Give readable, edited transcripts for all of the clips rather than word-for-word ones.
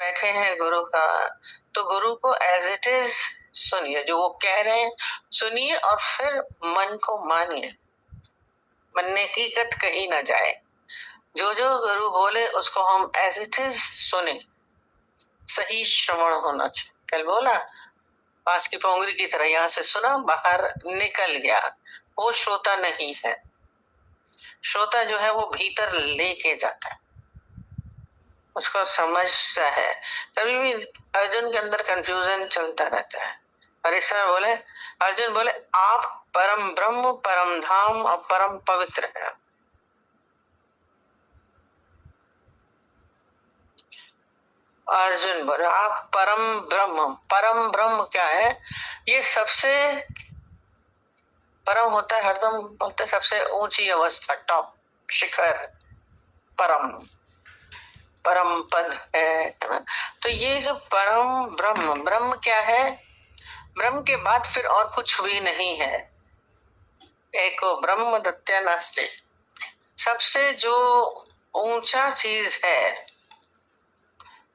बैठे हैं गुरु का, तो गुरु को एज इट इज सुनिए, जो वो कह रहे हैं सुनिए, और फिर मन को मानिए, मन ने हकीकत कही ना जाए। जो जो गुरु बोले उसको हम एज इट इज सुने, सही श्रवण होना चाहिए। कल बोला पास की पोंगरी की तरह, यहाँ से सुना बाहर निकल गया, वो श्रोता नहीं है। श्रोता जो है वो भीतर लेके जाता है, उसको समझता है। तभी भी अर्जुन के अंदर कंफ्यूजन चलता रहता है। और इस समय बोले, अर्जुन बोले आप परम ब्रह्म, परम धाम और परम पवित्र है। अर्जुन बोले आप परम ब्रह्म। परम ब्रह्म क्या है? ये सबसे परम होता है, हरदम बोलते सबसे ऊंची अवस्था, टॉप, शिखर, परम, परम पद है ना। तो ये जो परम ब्रह्म, ब्रह्म क्या है? ब्रह्म के बाद फिर और कुछ भी नहीं है। एको ब्रह्म द्वितीय नास्ति। सबसे जो ऊंचा चीज है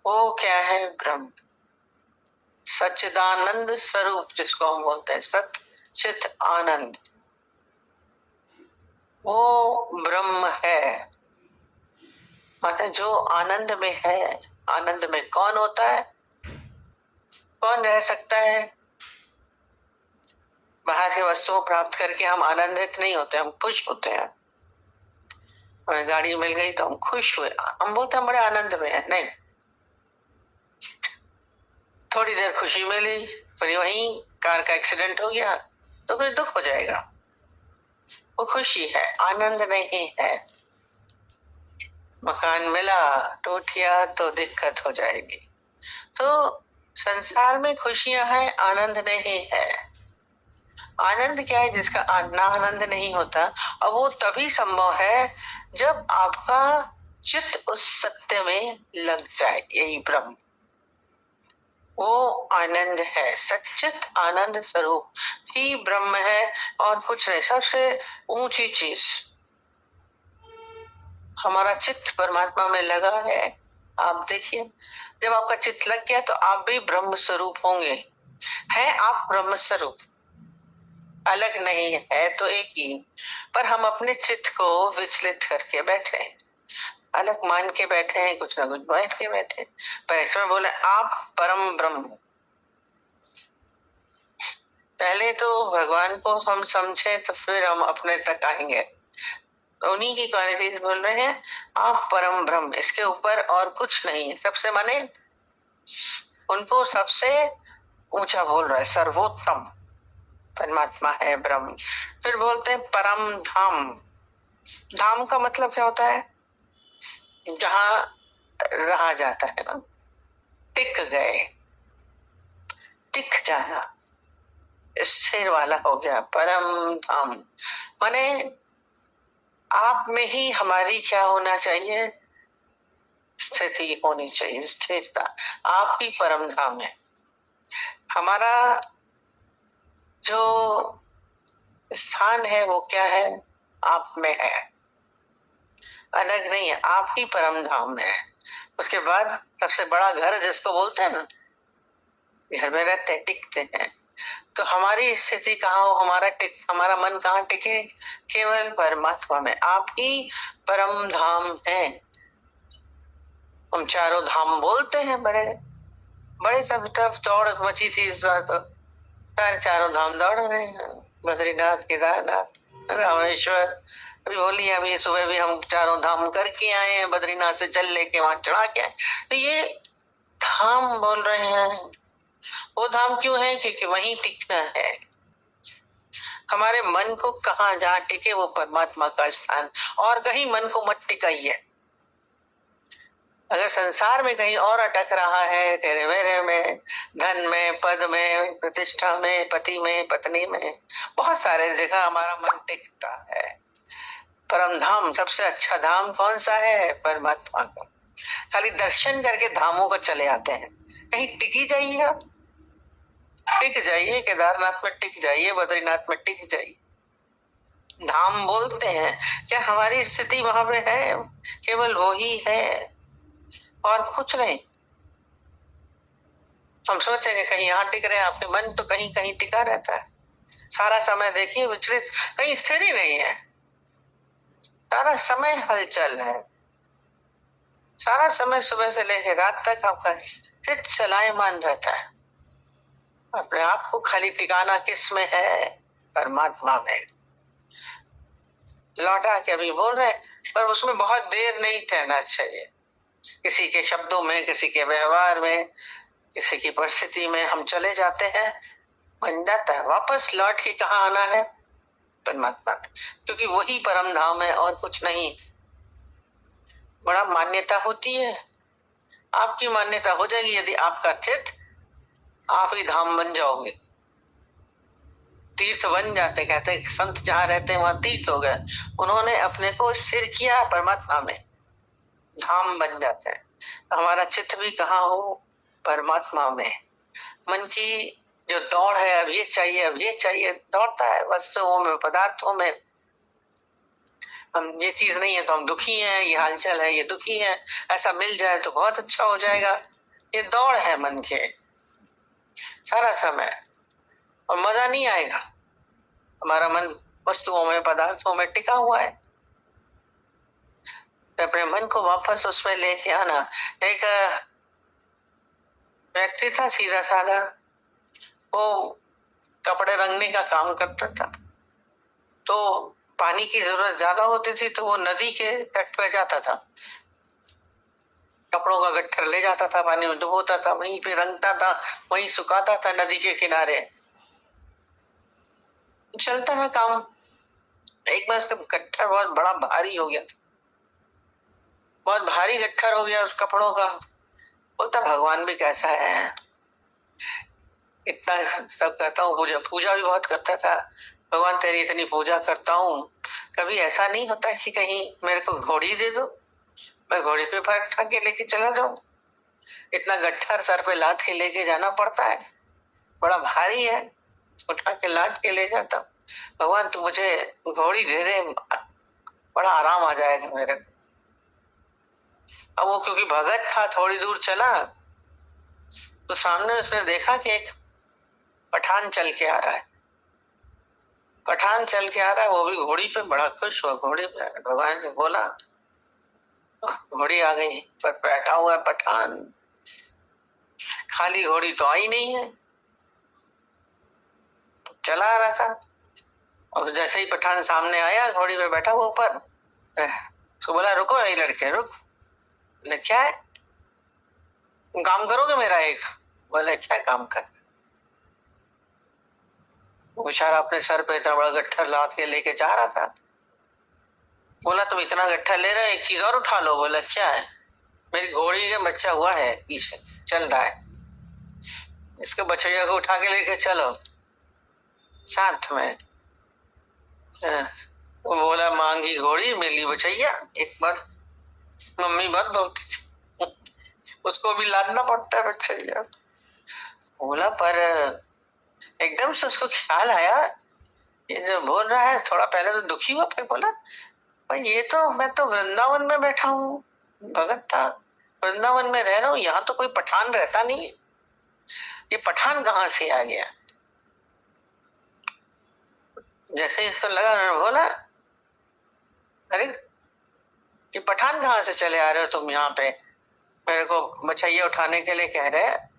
वो क्या है? ब्रह्म, सच्चिदानंद स्वरूप, जिसको हम बोलते हैं सत चित आनंद, वो ब्रह्म है। मतलब जो आनंद में है। आनंद में कौन होता है? कौन रह सकता है? बाहर की वस्तुओं प्राप्त करके हम आनंदित नहीं होते, हम खुश होते हैं। हमें गाड़ी मिल गई तो हम खुश हुए, हम बोलते हैं बड़े आनंद में है। नहीं, थोड़ी देर खुशी मिली, फिर वहीं कार का एक्सीडेंट हो गया तो फिर दुख हो जाएगा। वो खुशी है, आनंद नहीं है। मकान मिला, टूट गया तो दिक्कत हो जाएगी। तो संसार में खुशियां हैं, आनंद नहीं है। आनंद क्या है? जिसका ना आनंद नहीं होता, और वो तभी संभव है जब आपका चित्त उस सत्य में लग जाए। यही ब्रह्म, वो आनंद है। सच्चित आनंद स्वरूप ही ब्रह्म है और कुछ नहीं। सबसे ऊंची चीज, हमारा चित्त परमात्मा में लगा है। आप देखिए, जब आपका चित्त लग गया तो आप भी ब्रह्म स्वरूप होंगे। है आप ब्रह्म स्वरूप, अलग नहीं है तो एक ही। पर हम अपने चित्त को विचलित करके बैठे, अलग मान के बैठे हैं, कुछ ना कुछ बैठ के बैठे। पर इसमें बोले आप परम ब्रह्म। पहले तो भगवान को हम समझे तो फिर हम अपने तक आएंगे। उन्हीं की क्वालिटीज बोल रहे हैं, आप परम ब्रह्म, इसके ऊपर और कुछ नहीं है। सबसे माने उनको सबसे ऊंचा बोल रहा है, सर्वोत्तम परमात्मा है ब्रह्म। फिर बोलते हैं परम धाम। धाम का मतलब क्या होता है? जहां रहा जाता है ना, टिक गए, टिक जाना, स्थिर वाला हो गया परम धाम। माने आप में ही हमारी क्या होना चाहिए? स्थिति होनी चाहिए, स्थिरता। आप ही परम धाम है। हमारा जो स्थान है वो क्या है? आप में है, अलग नहीं है। आप ही परम धाम है। उसके बाद सबसे बड़ा घर जिसको बोलते हैं ना, घर में रहते हैं, टिकते हैं। तो हमारी स्थिति कहाँ हो? हमारा मन कहाँ टिके? केवल परमात्मा में। आप ही परम धाम है। हम चारों धाम बोलते हैं, बड़े बड़े सब तरफ दौड़ मची थी इस बार तो। सारे चारों धाम दौड़ रहे हैं, बद्रीनाथ, केदारनाथ, रामेश्वर। अभी बोली अभी सुबह भी हम चारों धाम करके आए हैं, बद्रीनाथ से जल लेके वहां चढ़ा के आए। तो ये धाम बोल रहे हैं। वो धाम क्यों है? क्योंकि वहीं टिकना है। हमारे मन को कहाँ जहाँ टिके वो परमात्मा का स्थान, और कहीं मन को मत टिकाइए। अगर संसार में कहीं और अटक रहा है, तेरे मेरे में, धन में, पद में, प्रतिष्ठा में, पति में, पत्नी में, बहुत सारे जगह हमारा मन टिकता है। परम धाम, सबसे अच्छा धाम कौन सा है? परमात्मा का। खाली दर्शन करके धामों को चले आते हैं। कहीं टिकी जाइए, आप टिक जाइए, केदारनाथ में टिक जाइए, बद्रीनाथ में टिक जाइए। धाम बोलते हैं, क्या हमारी स्थिति वहां पे है? केवल वो ही है और कुछ नहीं। हम सोचेंगे कहीं यहाँ टिक रहे हैं, आपके मन तो कहीं कहीं टिका रहता है। सारा समय देखिए विचलित, कहीं स्थिर ही नहीं है, सारा समय हलचल है, सारा समय सुबह से लेकर रात तक आपका चित चलायमान रहता है। अपने आप को खाली टिकाना किस में है? परमात्मा में। लौटा के अभी बोल रहे, पर उसमें बहुत देर नहीं ठहरना चाहिए। किसी के शब्दों में, किसी के व्यवहार में, किसी की परिस्थिति में हम चले जाते हैं, बन जाता है। वापस लौट के कहाँ आना है? परमात्मा में, क्योंकि वही परम धाम है और कुछ नहीं। बड़ा मान्यता होती है, आपकी मान्यता हो जाएगी यदि आपका चित्त आप ही धाम बन जाओगे, तीर्थ बन जाते। कहते संत जहां रहते हैं वहां तीर्थ हो गए। उन्होंने अपने को स्थिर किया परमात्मा में, धाम बन जाते हैं। हमारा चित्त भी कहाँ हो? परमात्मा में। मन की जो दौड़ है, अब ये चाहिए, अब ये चाहिए, दौड़ता है वस्तुओं में, पदार्थों में। हम ये चीज नहीं है तो हम दुखी हैं, ये हालचाल है, ये दुखी है, ऐसा मिल जाए तो बहुत अच्छा हो जाएगा। ये दौड़ है मन के सारा समय, और मजा नहीं आएगा। हमारा मन वस्तुओं में, पदार्थों में टिका हुआ है। तो अपने मन को वापस उसमें लेके आना। एक व्यक्ति था सीधा साधा, वो कपड़े रंगने का काम करता था। तो पानी की जरूरत ज्यादा होती थी तो वो नदी के तट पे जाता था, कपड़ों का गट्ठर ले जाता था, पानी में डुबोता था, वहीं पे रंगता था, वहीं सुखाता था नदी के किनारे। चलता था काम। एक बार उसका गट्ठर बहुत बड़ा भारी हो गया, बहुत भारी गट्ठर हो गया उस कपड़ों का। बोलता भगवान भी कैसा है, इतना सब करता हूँ, पूजा पूजा भी बहुत करता था, भगवान तेरी इतनी पूजा करता हूँ, कभी ऐसा नहीं होता कि कहीं मेरे को घोड़ी दे दो, मैं घोड़ी पे बैठा के लेके चला जाऊं। इतना गट्ठर सर पे लाद के लेके जाना पड़ता है, बड़ा भारी है, उठा के लाद के ले जाता हूं। भगवान तू मुझे घोड़ी दे दे, बड़ा आराम आ जाएगा मेरे को। अब वो क्योंकि भगत था, थोड़ी दूर चला तो सामने उसने देखा कि एक पठान चल के आ रहा है। पठान चल के आ रहा है, वो भी घोड़ी पे, बड़ा खुश हुआ घोड़ी पे। भगवान से बोला, घोड़ी आ गई, पर बैठा हुआ है पठान, खाली घोड़ी तो आई नहीं है। चला आ रहा था, और जैसे ही पठान सामने आया, घोड़ी पे बैठा हुआ ऊपर, तो बोला रुको ये लड़के रुक। बोले क्या है? तुम काम करोगे मेरा एक? बोले क्या काम कर? वो बेचारा अपने सर पे इतना बड़ा गट्ठर लाद के लेके जा रहा था। बोला तुम इतना गट्ठर ले रहे हो, एक चीज और उठा लो। बोला क्या है? मेरी घोड़ी का बच्चा हुआ है, पीछे चल रहा है, इसके बछैया को उठा के लेके चलो साथ में। वो बोला मांगी घोड़ी मिली बछैया। एक बार मम्मी बहुत बोलती थी, उसको भी लादना पड़ता है बछैया। बोला पर एकदम से उसको ख्याल आया, ये जो बोल रहा है, थोड़ा पहले तो दुखी हुआ, फिर बोला भाई ये तो, मैं तो वृंदावन में बैठा हूँ, भगत था, वृंदावन में रह रहा हूँ, यहाँ तो कोई पठान रहता नहीं, ये पठान कहाँ से आ गया? जैसे इसको लगा, बोला अरे ये पठान कहाँ से चले आ रहे हो तुम यहाँ पे, मेरे को बछैया उठाने के लिए कह रहे हैं,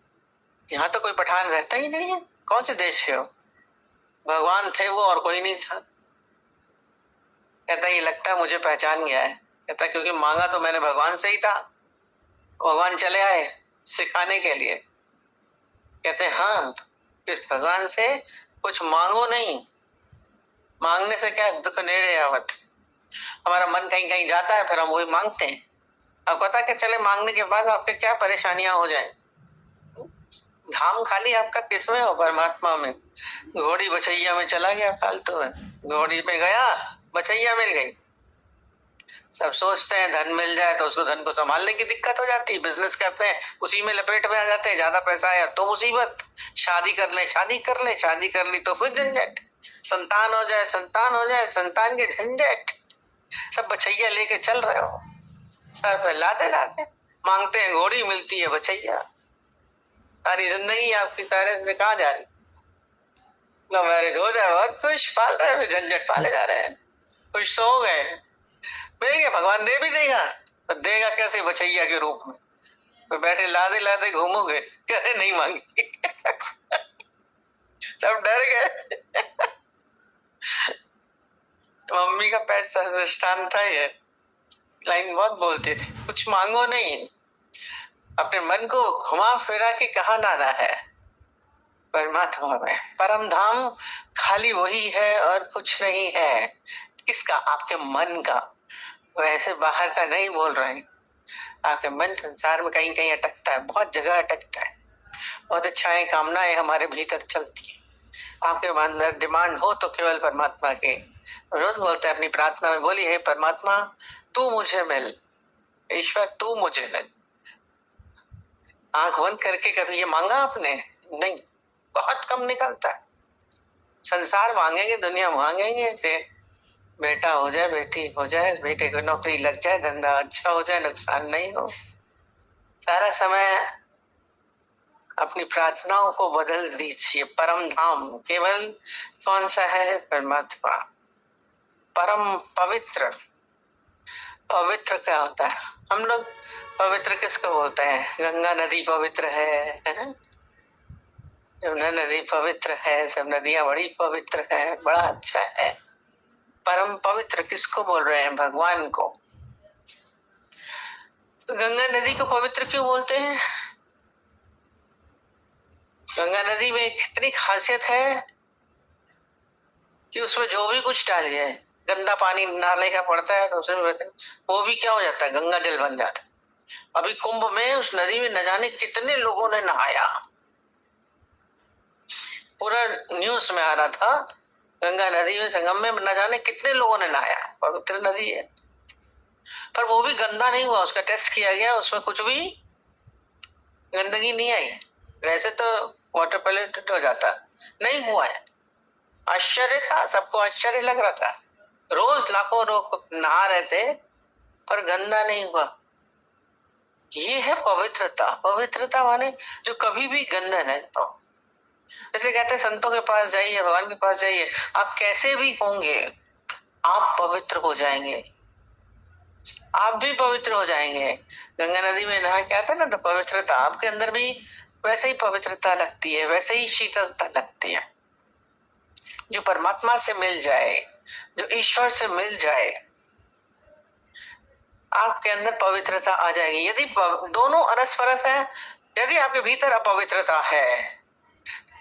यहाँ तो कोई पठान रहता ही नहीं है, कौन से देश के हो? भगवान थे वो और कोई नहीं था। कहता ये लगता है मुझे पहचान गया है। कहता क्योंकि मांगा तो मैंने भगवान से ही था, भगवान चले आए सिखाने के लिए। कहते हाँ, इस भगवान से कुछ मांगो नहीं, मांगने से क्या दुख नेड़े आवत। हमारा मन कहीं कहीं जाता है, फिर हम वही मांगते हैं। अब पता कि चले मांगने के बाद आपके क्या परेशानियां हो जाए। धाम खाली आपका किसमें हो? परमात्मा में। घोड़ी बछैया में चला गया फालतू में, घोड़ी पे गया, बछैया मिल गई। सब सोचते हैं धन मिल जाए तो उसको, धन को संभालने की दिक्कत हो जाती है, बिजनेस करते हैं उसी में लपेट में आ जाते हैं, ज्यादा पैसा आया तो मुसीबत, शादी कर ले, शादी कर ले, शादी कर ली तो फिर झंझट, संतान हो जाए, संतान हो जाए, संतान के झंझट, सब बछैया लेके चल रहे हो, सर पे लादे लादे मांगते हैं, घोड़ी मिलती है बछैया। सारी जिंदगी आपकी पेरेंट्स में कहाँ जा रही? लव मैरिज हो जाए बहुत खुश, पाल रहे हैं, झंझट पाले जा रहे हैं, खुश तो हो गए। मिल गया, भगवान दे भी देगा, पर देगा कैसे? बचैया के रूप में। तो बैठे लादे लादे घूमोगे, करे नहीं मांगी। सब डर गए। मम्मी का पैर दृष्टान था ये, लाइन बहुत बोलते थे, कुछ मांगो नहीं, अपने मन को घुमा फिरा के कहाँ लाना है? परमात्मा में। परम धाम खाली वही है और कुछ नहीं है। किसका? आपके मन का। वैसे बाहर का नहीं बोल रहे हैं। आपके मन संसार में कहीं कहीं अटकता है, बहुत जगह अटकता है। बहुत इच्छाएं कामनाएं हमारे भीतर चलती है। आपके अंदर डिमांड हो तो केवल परमात्मा के। रोज बोलते हैं अपनी प्रार्थना में, बोली है परमात्मा तू मुझे मिल, ईश्वर तू मुझे मिल। आंख बंद करके कभी ये मांगा आपने? नहीं, बहुत कम निकलता है। संसार मांगेंगे, दुनिया मांगेंगे से बेटा हो जाए, बेटी हो जाए, बेटे को नौकरी लग जाए, धंधा अच्छा हो जाए, नुकसान नहीं हो। सारा समय अपनी प्रार्थनाओं को बदल दीजिए। परम धाम केवल कौन सा है? परमात्मा। परम पवित्र। पवित्र क्या होता है? हम लोग पवित्र किसको बोलते हैं? गंगा नदी पवित्र है ना? यमुना नदी पवित्र है, सब नदियां बड़ी पवित्र है, बड़ा अच्छा है। परम पवित्र किसको बोल रहे हैं? भगवान को। तो गंगा नदी को पवित्र क्यों बोलते हैं? गंगा नदी में कितनी खासियत है कि उसमें जो भी कुछ डालिए, गंदा पानी नाले का पड़ता है तो उसमें वो भी क्या हो जाता है? गंगा जल बन जाता है। अभी कुंभ में उस नदी में न जाने कितने लोगों ने नहाया, पूरा न्यूज में आ रहा था। गंगा नदी में संगम में न जाने कितने लोगों ने नहाया, पवित्र नदी है। पर वो भी गंदा नहीं हुआ, उसका टेस्ट किया गया, उसमें कुछ भी गंदगी नहीं आई। वैसे तो वाटर पोल्यूटेड हो जाता, नहीं हुआ है। आश्चर्य था, सबको आश्चर्य लग रहा था। रोज लाखों लोग नहा रहे थे पर गंदा नहीं हुआ। ये है पवित्रता। पवित्रता माने जो कभी भी गंदा नहीं हो। जैसे कहते हैं संतों के पास जाइए, भगवान के पास जाइए, आप कैसे भी होंगे आप पवित्र हो जाएंगे, आप भी पवित्र हो जाएंगे। गंगा नदी में नहा के आता ना तो पवित्रता आपके अंदर भी वैसे ही पवित्रता लगती है, वैसे ही शीतलता लगती है। जो परमात्मा से मिल जाए, जो ईश्वर से मिल जाए, आपके अंदर पवित्रता आ जाएगी। यदि दोनों अरस परस है, यदि आपके भीतर अपवित्रता है,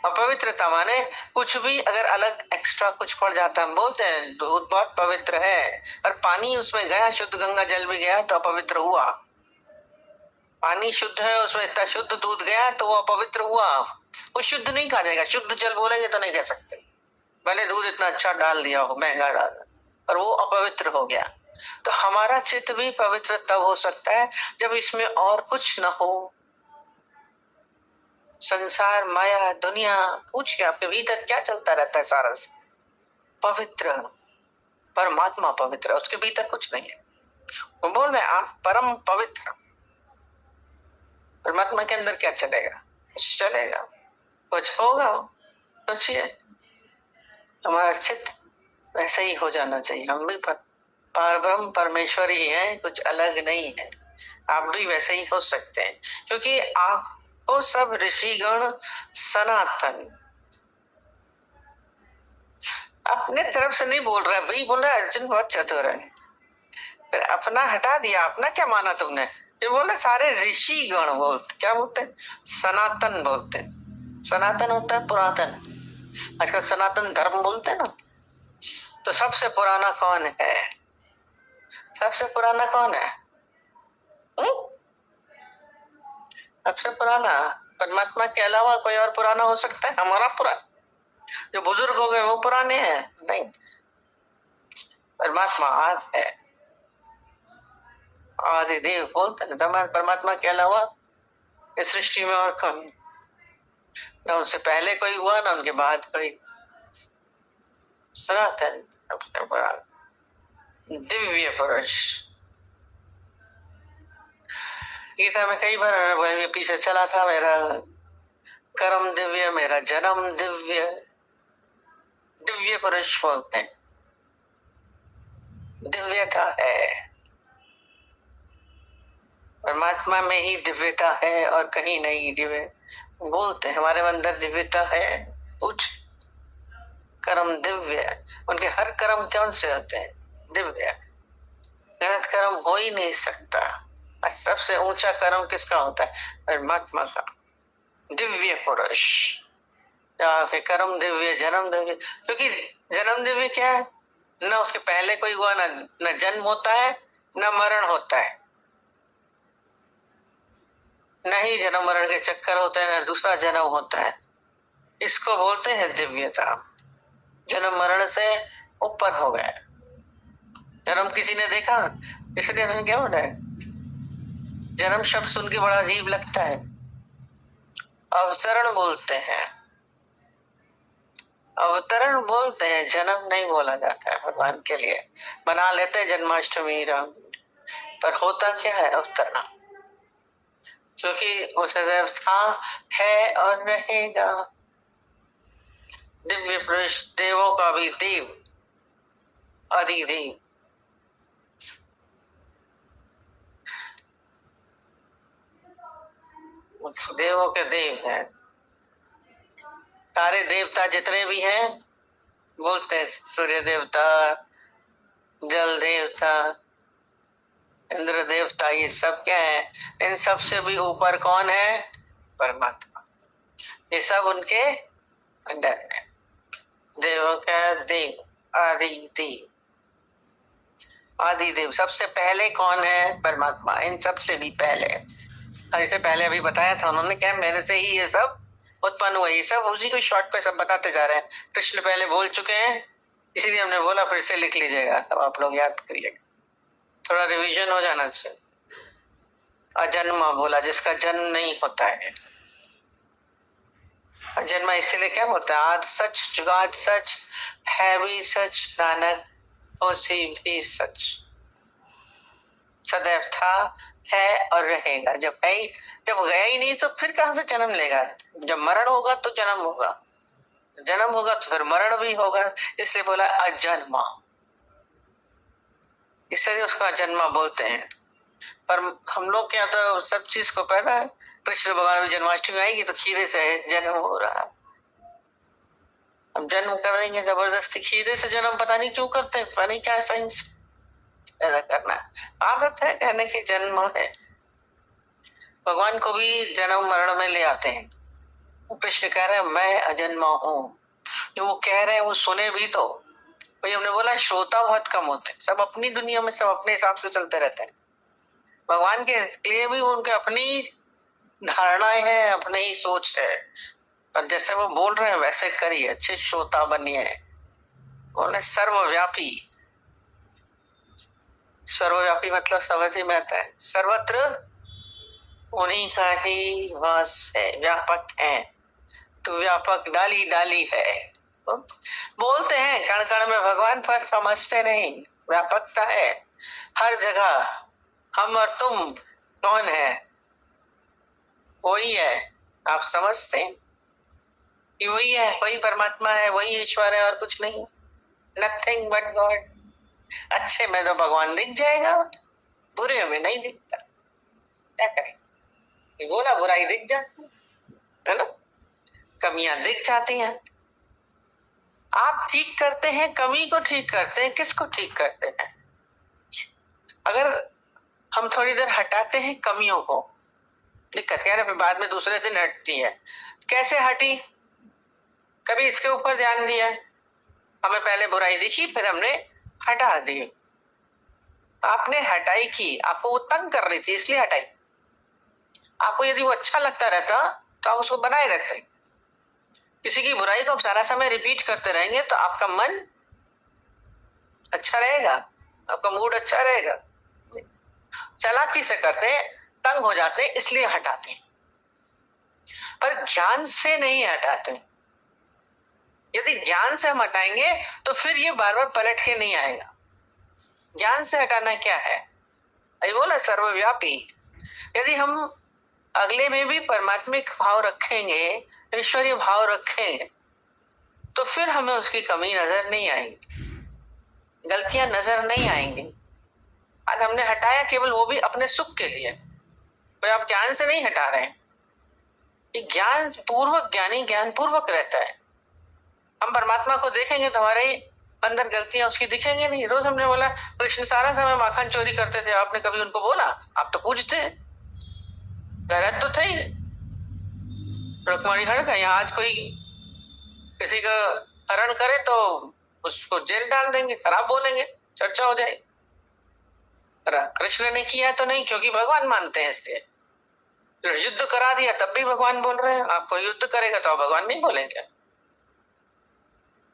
अपवित्रता माने कुछ भी अगर अलग एक्स्ट्रा कुछ पड़ जाता है, हम बोलते हैं दूध बहुत पवित्र है और पानी उसमें गया, शुद्ध गंगा जल में गया तो अपवित्र हुआ। पानी शुद्ध है, उसमें इतना शुद्ध दूध गया तो वो अपवित्र हुआ। वो शुद्ध नहीं कहा जाएगा, शुद्ध जल बोलेंगे तो नहीं कह सकते, भले दूध इतना अच्छा डाल दिया हो, महंगा डाल, पर वो अपवित्र हो गया। तो हमारा चित्त भी पवित्र तब हो सकता है जब इसमें और कुछ न हो। संसार, माया, दुनिया, पूछ के आपके भीतर क्या चलता रहता है? सारा से पवित्र परमात्मा पवित्र है, उसके भीतर कुछ नहीं है। वो बोल रहे आप परम पवित्र। परमात्मा के अंदर क्या चलेगा? कुछ चलेगा, कुछ होगा, सोचिए। हमारा चित्त वैसे ही हो जाना चाहिए। हम भी परब्रह्म परमेश्वर ही है, कुछ अलग नहीं है। आप भी वैसे ही हो सकते हैं, क्योंकि आपको सब ऋषिगण सनातन अपने तरफ से नहीं बोल रहा है, वही बोल रहा है अर्जुन बहुत चतुर है। फिर अपना हटा दिया, अपना क्या माना तुमने? ये बोले सारे ऋषि गण बोलते, क्या बोलते हैं? सनातन बोलते हैं। सनातन होता है पुरातन, आजकल सनातन धर्म बोलते हैं ना। तो सबसे पुराना कौन है? सबसे पुराना कौन है? सबसे पुराना परमात्मा के अलावा कोई और पुराना हो सकता है? हमारा पुराना, जो बुजुर्ग हो गए वो पुराने हैं? नहीं, परमात्मा आज है, आदिदेव बोलते हैं। हमारे परमात्मा के अलावा इस सृष्टि में और कौन? ना उनसे पहले कोई हुआ, ना उनके बाद कोई। सनातन सबसे बड़ा दिव्य पुरुष। गीता में कई बार पीछे चला था मेरा कर्म दिव्य, मेरा जन्म दिव्य। दिव्य पुरुष बोलते हैं, दिव्यता है, परमात्मा में ही दिव्यता है और कहीं नहीं। दिव्य बोलते हैं हमारे अंदर दिव्यता है। कुछ कर्म दिव्य, उनके हर कर्म कौन से होते हैं? दिव्य। गलत कर्म हो ही नहीं सकता। सबसे ऊंचा कर्म किसका होता है? परमात्मा का। दिव्य पुरुष, कर्म दिव्य, जन्म दिव्य। क्योंकि जन्म दिव्य क्या है? न उसके पहले कोई हुआ, न जन्म होता है, न मरण होता है, न ही जन्म मरण के चक्कर होते हैं, न दूसरा जन्म होता है। इसको बोलते हैं दिव्यता। जन्म मरण से ऊपर हो गए। जन्म किसी ने देखा, इसलिए हमें क्या होना है? जन्म शब्द सुन के बड़ा अजीब लगता है। अवतरण बोलते हैं, अवतरण बोलते हैं, जन्म नहीं बोला जाता है भगवान के लिए। बना लेते हैं जन्माष्टमी राम, पर होता क्या है? अवतरण। क्योंकि वो सदैव था, है और रहेगा। दिव्य पुरुष, देवों का भी देव, अधिदेव। देवों के देव हैं। सारे देवता जितने भी हैं बोलते हैं, सूर्य देवता, जल देवता, इंद्र देवता, ये सब क्या है? इन सब से भी ऊपर कौन है? परमात्मा। ये सब उनके अंडर है। देवों का देव, आदि देव। आदि देव सबसे पहले कौन है? परमात्मा। इन सब से भी पहले, इससे पहले अभी बताया था उन्होंने, क्या मेरे से ही ये सब उत्पन्न हुआ। ये सब उसी को शॉर्ट पे सब बताते जा रहे हैं। कृष्ण पहले बोल चुके हैं, इसीलिए हमने बोला फिर से लिख लीजिएगा, तब आप लोग याद करिएगा, थोड़ा रिवीजन हो जाना चाहिए। अजन्मा बोला, जिसका जन्म नहीं होता है। अजन्मा इसलिए क्या बोलता है? आज सच, जुगाद सच, है भी सच, नानक होसी भी सच। सदैव था, है और रहेगा। जब गया ही नहीं तो फिर कहां से जन्म लेगा? जब मरण होगा तो जन्म होगा, जन्म होगा तो फिर मरण भी होगा। इसलिए बोला अजन्मा, इसलिए उसको अजन्मा बोलते हैं। पर हम लोग क्या, तो सब चीज को पता है। कृष्ण भगवान जन्माष्टमी आएगी तो खीरे से जन्म हो रहा है, हम जन्म कर देंगे जबरदस्ती। खीरे से जन्म पता नहीं क्यों करते हैं, पता नहीं क्या साइंस ऐसा करना। आदत है कहने की, जन्म है। भगवान को भी जन्म मरण में ले आते हैं। कृष्ण कह रहे हैं मैं अजन्मा हूं। जो वो कह रहे हैं वो सुने भी तो। भाई हमने बोला श्रोता बहुत कम होते हैं, सब अपनी दुनिया में सब अपने हिसाब से चलते रहते हैं। भगवान के लिए भी उनके अपनी धारणाएं हैं, अपनी ही सोच है, और जैसे वो बोल रहे हैं वैसे करिए, अच्छे श्रोता बनिए। बोले सर्वव्यापी, सर्वव्यापी मतलब समझ ही में आता है, सर्वत्र उन्हीं का ही वास है, व्यापक है। तो व्यापक डाली डाली है। बोलते हैं कण कण में भगवान, पर समझते नहीं। व्यापकता है हर जगह। हम और तुम कौन है? वही है। आप समझते हैं कि वही है, वही परमात्मा है, वही ईश्वर है और कुछ नहीं। Nothing but God. अच्छे में तो भगवान दिख जाएगा, बुरे में नहीं दिखता। क्या करें? बोला बुराई दिख जाती है ना, कमियां दिख जाती हैं। आप ठीक करते हैं, कमी को ठीक करते हैं, किसको ठीक करते हैं? अगर हम थोड़ी देर हटाते हैं कमियों को, दिक्कत क्या है, फिर बाद में दूसरे दिन हटती है। कैसे हटी? कभी इसके ऊपर ध्यान दिया, हमें पहले बुराई दिखी, फिर हमने हटा दी। आपने हटाई की, आपको वो तंग कर रही थी इसलिए हटाई। आपको यदि वो अच्छा लगता रहता तो आप उसको बनाए रखते। किसी की बुराई को आप सारा समय रिपीट करते रहेंगे तो आपका मन अच्छा रहेगा, आपका मूड अच्छा रहेगा। चालाकी से करते हैं, तंग हो जाते हैं इसलिए हटाते हैं, पर ज्ञान से नहीं हटाते। यदि ज्ञान से हम हटाएंगे तो फिर ये बार बार पलट के नहीं आएगा। ज्ञान से हटाना क्या है? अभी बोला सर्वव्यापी। यदि हम अगले में भी परमात्मिक भाव रखेंगे, ईश्वरीय भाव रखेंगे, तो फिर हमें उसकी कमी नजर नहीं आएगी, गलतियां नजर नहीं आएंगी। आज हमने हटाया केवल वो भी अपने सुख के लिए, कोई आप ज्ञान से नहीं हटा रहे हैं। ये ज्ञान पूर्वक, ज्ञानी ज्ञान पूर्वक रहता है। हम परमात्मा को देखेंगे तो हमारे अंदर गलतियां उसकी दिखेंगे नहीं। रोज हमने बोला कृष्ण सारा समय माखन चोरी करते थे, आपने कभी उनको बोला? आप तो पूछते हैं, गलत तो थे। रुक्मणी हरण का यहाँ आज कोई किसी का हरण करे तो उसको जेल डाल देंगे, खराब बोलेंगे, चर्चा हो जाएगी। कृष्ण ने किया तो नहीं, क्योंकि भगवान मानते हैं इसलिए। तो युद्ध करा दिया तब भी भगवान बोल रहे हैं, आपको युद्ध करेगा तो आप भगवान नहीं बोलेंगे।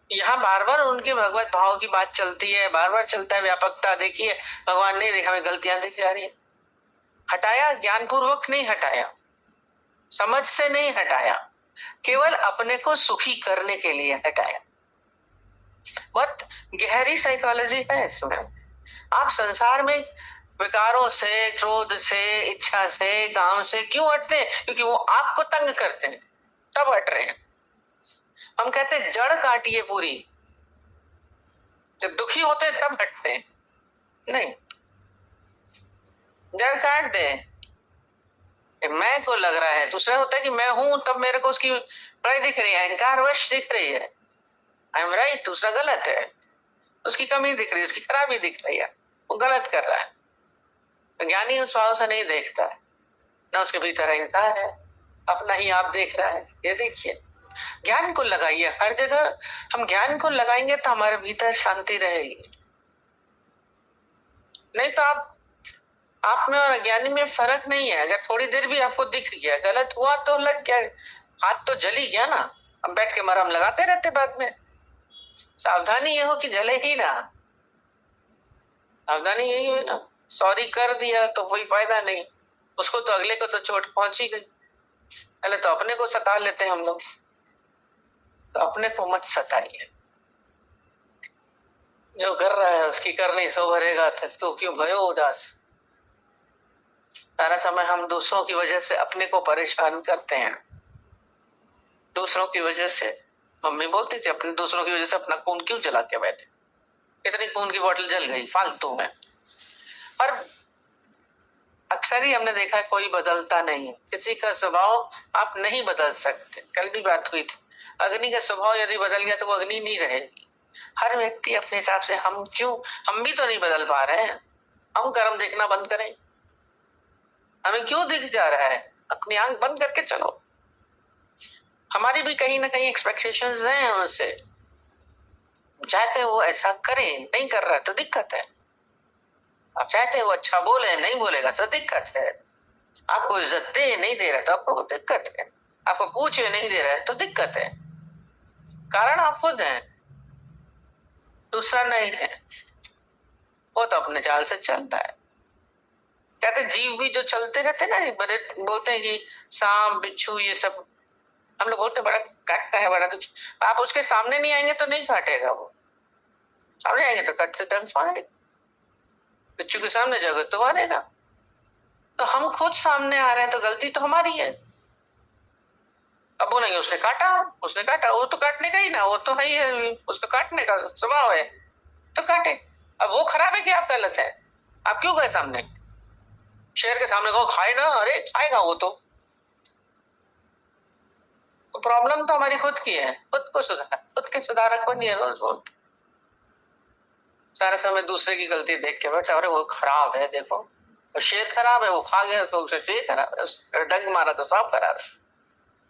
यहाँ बार बार उनके भगवत भाव की बात चलती है, बार बार चलता है व्यापकता। देखिए भगवान नहीं देखा, हमें गलतियां दिख जा रही है। हटाया ज्ञान पूर्वक नहीं हटाया, समझ से नहीं हटाया, केवल अपने को सुखी करने के लिए हटाया। बहुत गहरी साइकोलॉजी है इसमें। आप संसार में विकारों से, क्रोध से, इच्छा से, काम से क्यों हटते हैं? क्योंकि वो आपको तंग करते हैं, तब हट रहे हैं। हम कहते हैं जड़ काटिए पूरी, जब दुखी होते हैं तब हटते हैं। नहीं, जड़ काट दे। मैं को लग रहा है, दूसरा होता है कि मैं हूं, तब मेरे को उसकी बड़ाई दिख रही है, अहंकार वश दिख रही है, आई एम राइट, दूसरा गलत है, उसकी कमी दिख रही है, उसकी खराबी दिख रही है, वो गलत कर रहा है। तो ज्ञानी उस भाव से नहीं देखता है, ना उसके भीतर अहंकार है, अपना ही आप देख रहा है। ये देखिए, ज्ञान को लगाइए हर जगह। हम ज्ञान को लगाएंगे तो हमारे भीतर शांति रहेगी। नहीं तो आप में और अज्ञानी में फर्क नहीं है। अगर थोड़ी देर भी आपको दिख गया, गलत हुआ तो लग गया, हाथ तो जली गया ना, अब बैठ के मरहम लगाते रहते बाद में। सावधानी ये हो कि जले ही ना, सावधानी यही है ना। सॉरी कर दिया तो कोई फायदा नहीं, उसको तो अगले को तो चोट पहुंच ही गई। पहले तो अपने को सता लेते हैं हम लोग, तो अपने को मत सताइए। जो कर रहा है उसकी करनी सो भरेगा, तो क्यों भयो उदास। सारा समय हम दूसरों की वजह से अपने को परेशान करते हैं, दूसरों की वजह से। मम्मी बोलती थी अपने दूसरों की वजह से अपना खून क्यों जला के बैठे, इतनी खून की बोतल जल गई फालतू में। पर अक्सर ही हमने देखा है कोई बदलता नहीं है, किसी का स्वभाव आप नहीं बदल सकते। कल भी बात हुई थी, अग्नि का स्वभाव यदि बदल गया तो वो अग्नि नहीं रहेगी। हर व्यक्ति अपने हिसाब से, हम भी तो नहीं बदल पा रहे हैं। हम कर्म देखना बंद करें, हमें क्यों दिख जा रहा है? अपनी आंख बंद करके चलो। हमारी भी कहीं ना कहीं एक्सपेक्टेशंस हैं उनसे, चाहते वो ऐसा करे, नहीं कर रहा है तो दिक्कत है। आप चाहते वो अच्छा बोले, नहीं बोलेगा तो दिक्कत है। आपको इज्जत दे, नहीं दे रहा तो आपको दिक्कत है। आपको पूछे, नहीं दे रहा है तो दिक्कत है। कारण आप खुद हैं, दूसरा नहीं है। वो तो अपने चाल से चलता है। कहते जीव भी जो चलते रहते ना, बड़े बोलते हैं कि सांप बिच्छू ये सब, हम लोग बोलते बड़ा काटता है, बड़ा दुख। आप उसके सामने नहीं आएंगे तो नहीं काटेगा, वो सामने आएंगे तो कट से डंस मारेगा। बिच्छू के सामने जाओगे तो मारेगा। तो हम खुद सामने आ रहे हैं तो गलती तो हमारी है। अब बोलेंगे उसने काटा, वो तो काटने का ही ना, वो तो है ही, उसको काटने का स्वभाव है तो काटे। अब वो खराब है कि आप गलत है? आप क्यों गए सामने? शेर के सामने कहो खाए ना, अरे खाएगा वो तो प्रॉब्लम तो हमारी खुद की है। खुद के सुधारक बनिए। रोज बोलते सारा समय दूसरे की गलती देख के बैठे, अरे वो खराब है, देखो शेर खराब है, वो खा गया तो उसे शेर खराब है, उसने डंक मारा तो सांप खराब है।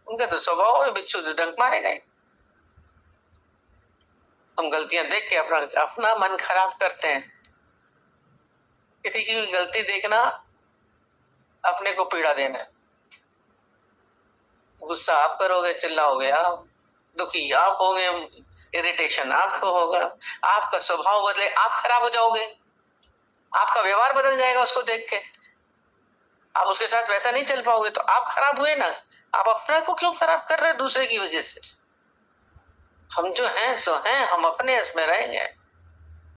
उनका तो स्वभाव है, बिच्छू तो डंक मारेगा ही। हम गलतियां देख के अपना मन खराब करते हैं। किसी की भी गलती देखना अपने को पीड़ा देना है। गुस्सा आप करोगे, चिल्लाओगे आप, दुखी आप होगे, इरिटेशन आपको होगा, आपका स्वभाव बदले, आप खराब हो जाओगे, आपका व्यवहार बदल जाएगा उसको देख के, आप उसके साथ वैसा नहीं चल पाओगे, तो आप खराब हुए ना। आप अपने को क्यों खराब कर रहे हैं दूसरे की वजह से? हम जो हैं सो हैं, हम अपने इसमें रहेंगे।